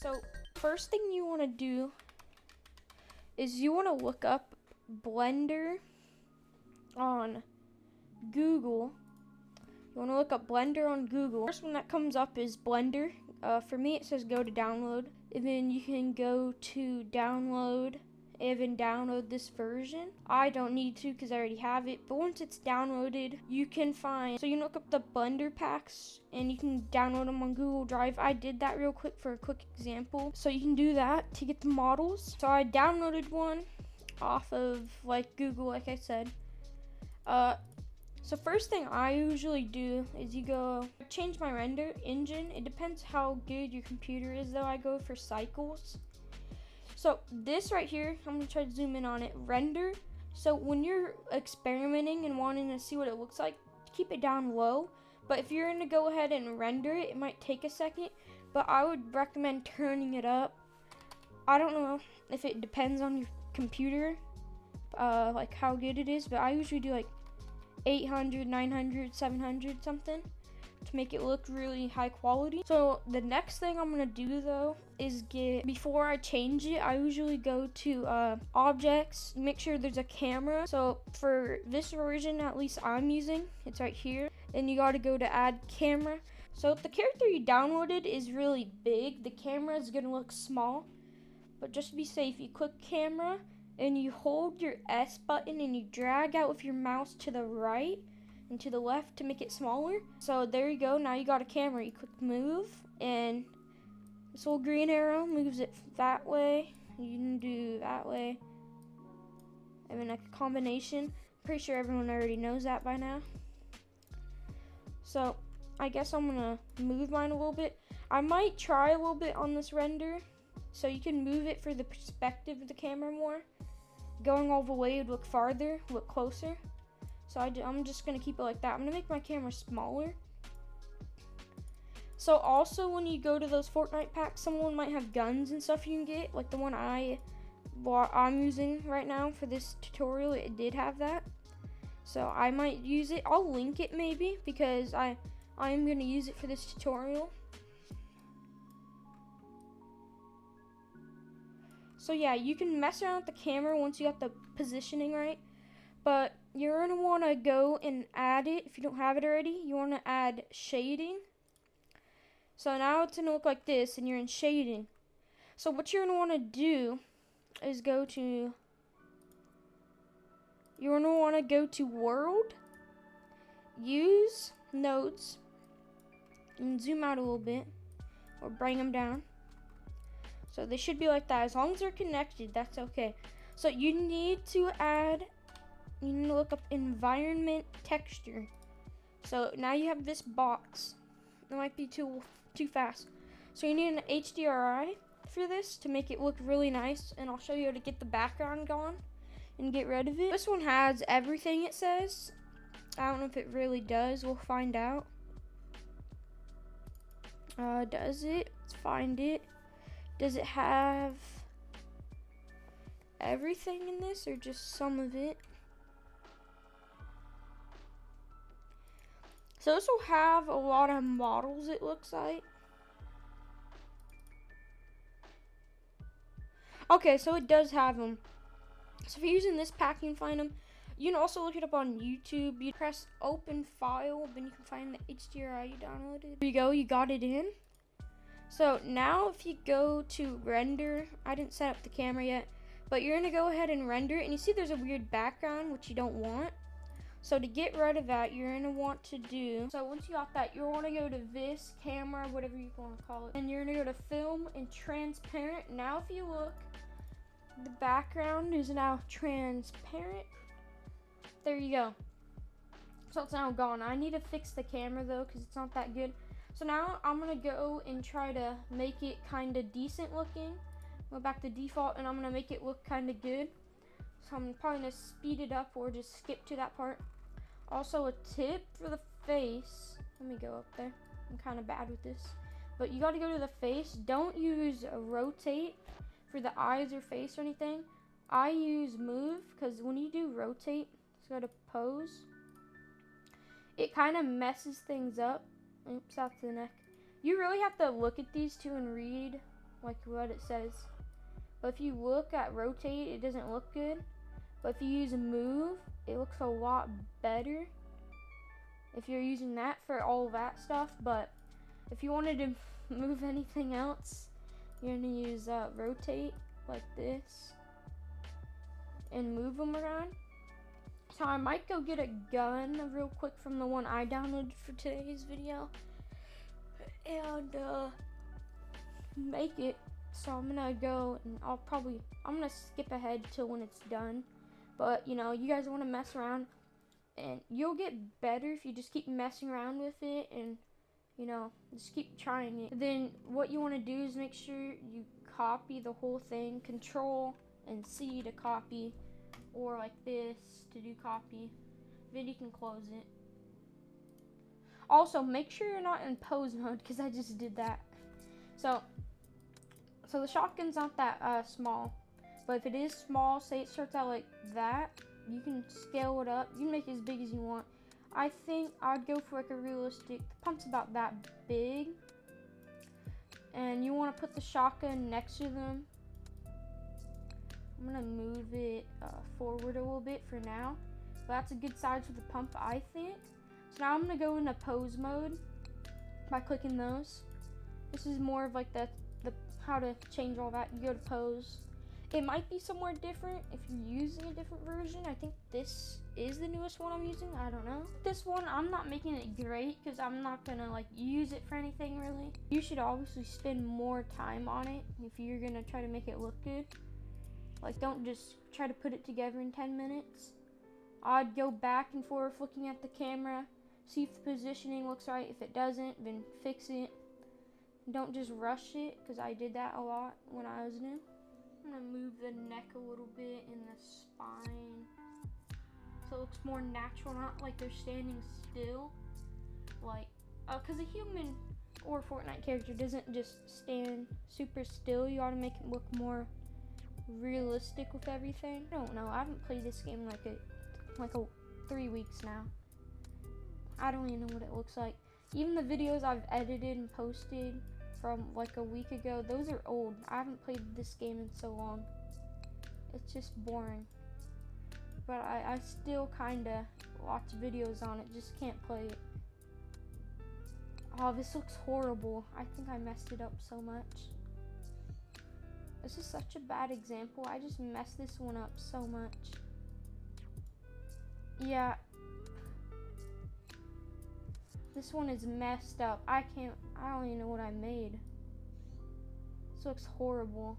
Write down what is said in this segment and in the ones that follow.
So first thing you want to do is you want to look up Blender on Google. You want to look up Blender on Google. First one that comes up is Blender. For me, it says go to download, and then you can go to download, even download this version. I don't need to because I already have it, but once it's downloaded, you can find, so you look up the Blender packs and you can download them on Google Drive. I did that real quick for a quick example. So you can do that to get the models. So I downloaded one off of like Google, like I said. So first thing I usually do is you go change my render engine. It depends how good your computer is though. I go for cycles. So this right here, I'm gonna try to zoom in on it, render. So when you're experimenting and wanting to see what it looks like, keep it down low. But if you're gonna go ahead and render it, it might take a second, but I would recommend turning it up. I don't know if it depends on your computer, like how good it is, but I usually do like 800, 900, 700 something to make it look really high quality. So the next thing I'm gonna do though is before I change it, I usually go to objects, make sure there's a camera. So for this version, at least I'm using, it's right here, and you gotta go to add camera. So if the character you downloaded is really big, the camera is gonna look small, but just to be safe, you click camera and you hold your S button and you drag out with your mouse to the right and to the left to make it smaller. So there you go, now you got a camera. You click move and this little green arrow moves it that way. You can do that way. And then a combination. Pretty sure everyone already knows that by now. So I guess I'm gonna move mine a little bit. I might try a little bit on this render so you can move it for the perspective of the camera more. Going all the way would look farther, look closer. So I'm just gonna keep it like that. I'm gonna make my camera smaller. So also when you go to those Fortnite packs, someone might have guns and stuff you can get. Like the one I'm using right now for this tutorial, it did have that. So I might use it. I'll link it maybe because I am gonna use it for this tutorial. So yeah, you can mess around with the camera once you got the positioning right, but you're gonna wanna go and add it. If you don't have it already, you wanna add shading. So now it's gonna look like this and you're in shading. So what you're gonna wanna do is you're gonna wanna go to world, use nodes, and zoom out a little bit, or bring them down. So they should be like that. As long as they're connected, that's okay. So you need to look up environment texture. So now you have this box. It might be too fast. So you need an HDRI for this to make it look really nice. And I'll show you how to get the background gone and get rid of it. This one has everything it says. I don't know if it really does. We'll find out. Does it? Let's find it. Does it have everything in this or just some of it? So this will have a lot of models, it looks like. Okay, so it does have them. So if you're using this pack, you can find them. You can also look it up on YouTube. You press open file, then you can find the HDRI you downloaded. There you go, you got it in. So now if you go to render, I didn't set up the camera yet, but you're gonna go ahead and render it, and you see there's a weird background, which you don't want. So to get rid of that, you're gonna want to so once you got that, you're gonna go to this camera, whatever you wanna call it, and you're gonna go to film and transparent. Now if you look, the background is now transparent. There you go. So it's now gone. I need to fix the camera though, because it's not that good. So now I'm gonna go and try to make it kind of decent looking. Go back to default and I'm gonna make it look kind of good. So I'm probably gonna speed it up or just skip to that part. Also a tip for the face. Let me go up there. I'm kind of bad with this. But you gotta go to the face. Don't use a rotate for the eyes or face or anything. I use move because when you do rotate, let's go to pose. It kind of messes things up. Oops, out to the neck. You really have to look at these two and read like what it says. But if you look at rotate, it doesn't look good. But if you use move, it looks a lot better if you're using that for all that stuff. But if you wanted to move anything else, you're gonna use rotate like this and move them around. So I might go get a gun real quick from the one I downloaded for today's video and make it. So I'm gonna go and I'm gonna skip ahead till when it's done. But you know, you guys want to mess around and you'll get better if you just keep messing around with it and you know, just keep trying it. Then what you want to do is make sure you copy the whole thing, Control and C to copy, or like this to do copy. Then you can close it. Also, make sure you're not in pose mode because I just did that. So the shotgun's not that small, but if it is small, say it starts out like that, you can scale it up. You can make it as big as you want. I think I'd go for like a realistic, the pump's about that big. And you want to put the shotgun next to them. I'm gonna move it forward a little bit for now. But that's a good size for the pump, I think. So now I'm gonna go into pose mode by clicking those. This is more of like the how to change all that. You go to pose. It might be somewhere different if you're using a different version. I think this is the newest one I'm using. I don't know. This one, I'm not making it great because I'm not gonna like use it for anything really. You should obviously spend more time on it if you're gonna try to make it look good. Like, don't just try to put it together in 10 minutes. I'd go back and forth looking at the camera, see if the positioning looks right. If it doesn't, then fix it. Don't just rush it because I did that a lot when I was new. I'm gonna move the neck a little bit and the spine so it looks more natural, not like they're standing still. Like, because a human or Fortnite character doesn't just stand super still. You ought to make it look more realistic with everything. I don't know. I haven't played this game like 3 weeks now. I don't even know what it looks like. Even the videos I've edited and posted from like a week ago, those are old. I haven't played this game in so long. It's just boring. But I still kinda watch videos on it, just can't play it. Oh, this looks horrible. I think I messed it up so much. This is such a bad example. I just messed this one up so much. Yeah. This one is messed up. I don't even know what I made. This looks horrible.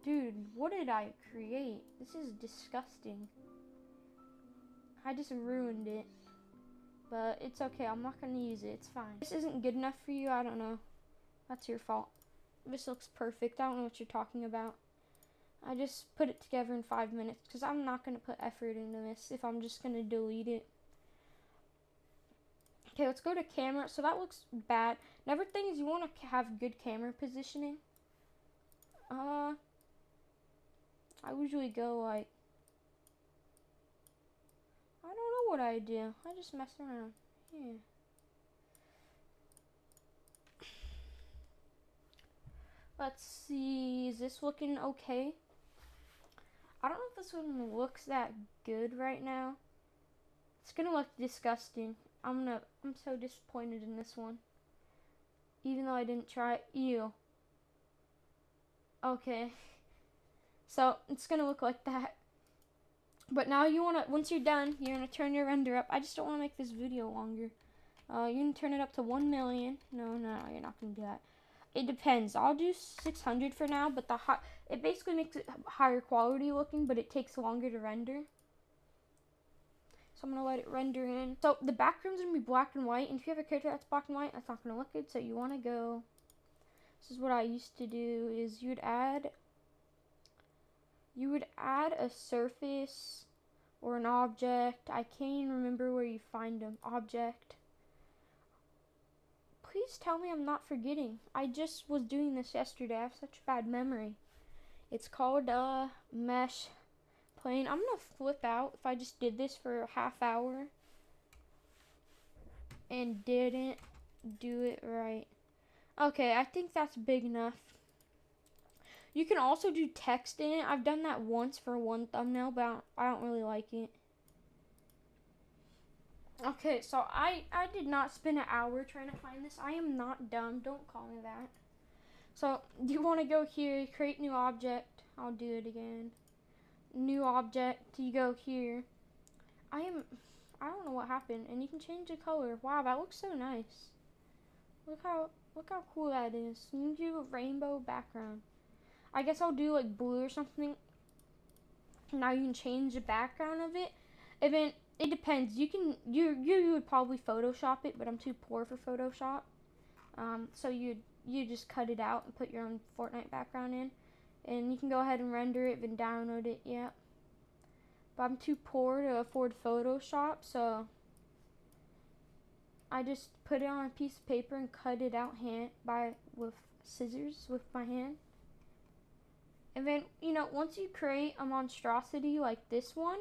Dude, what did I create? This is disgusting. I just ruined it. But it's okay. I'm not going to use it. It's fine. This isn't good enough for you. I don't know. That's your fault. This looks perfect. I don't know what you're talking about. I just put it together in 5 minutes because I'm not going to put effort into this if I'm just going to delete it. Okay, let's go to camera. So that looks bad. Another thing is you want to have good camera positioning. I usually go like, I don't know what I do. I just mess around. Yeah. Let's see. Is this looking okay? I don't know if this one looks that good right now. It's gonna look disgusting. I'm so disappointed in this one. Even though I didn't try it. Ew. Okay. So it's gonna look like that. But now once you're done, you're gonna turn your render up. I just don't wanna make this video longer. You're gonna turn it up to 1 million. No, you're not gonna do that. It depends. I'll do 600 for now, but it basically makes it higher quality looking, but it takes longer to render. So I'm gonna let it render in. So the background's gonna be black and white, and if you have a character that's black and white, that's not gonna look good. So you wanna go. This is what I used to do: is you would add a surface or an object. I can't even remember where you find them. Object. Please tell me I'm not forgetting. I just was doing this yesterday. I have such bad memory. It's called mesh plane. I'm gonna flip out if I just did this for a half hour and didn't do it right. Okay, I think that's big enough. You can also do text in it. I've done that once for one thumbnail, but I don't really like it. Okay, so I did not spend an hour trying to find this. I am not dumb. Don't call me that. So you want to go here, create new object. I'll do it again. New object. You go here. I don't know what happened, and you can change the color. Wow, that looks so nice. Look how cool that is. You can do a rainbow background. I guess I'll do like blue or something. Now you can change the background of it. And then it depends. You would probably Photoshop it, but I'm too poor for Photoshop. So you just cut it out and put your own Fortnite background in, and you can go ahead and render it and download it. Yeah. But I'm too poor to afford Photoshop, so I just put it on a piece of paper and cut it out with scissors with my hand. And then, once you create a monstrosity like this one,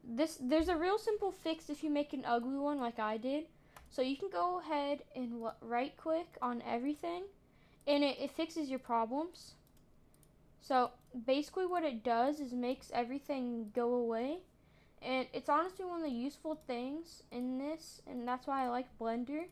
there's a real simple fix if you make an ugly one like I did. So you can go ahead and right click on everything, and it fixes your problems. So basically what it does is makes everything go away. And it's honestly one of the useful things in this, and that's why I like Blender.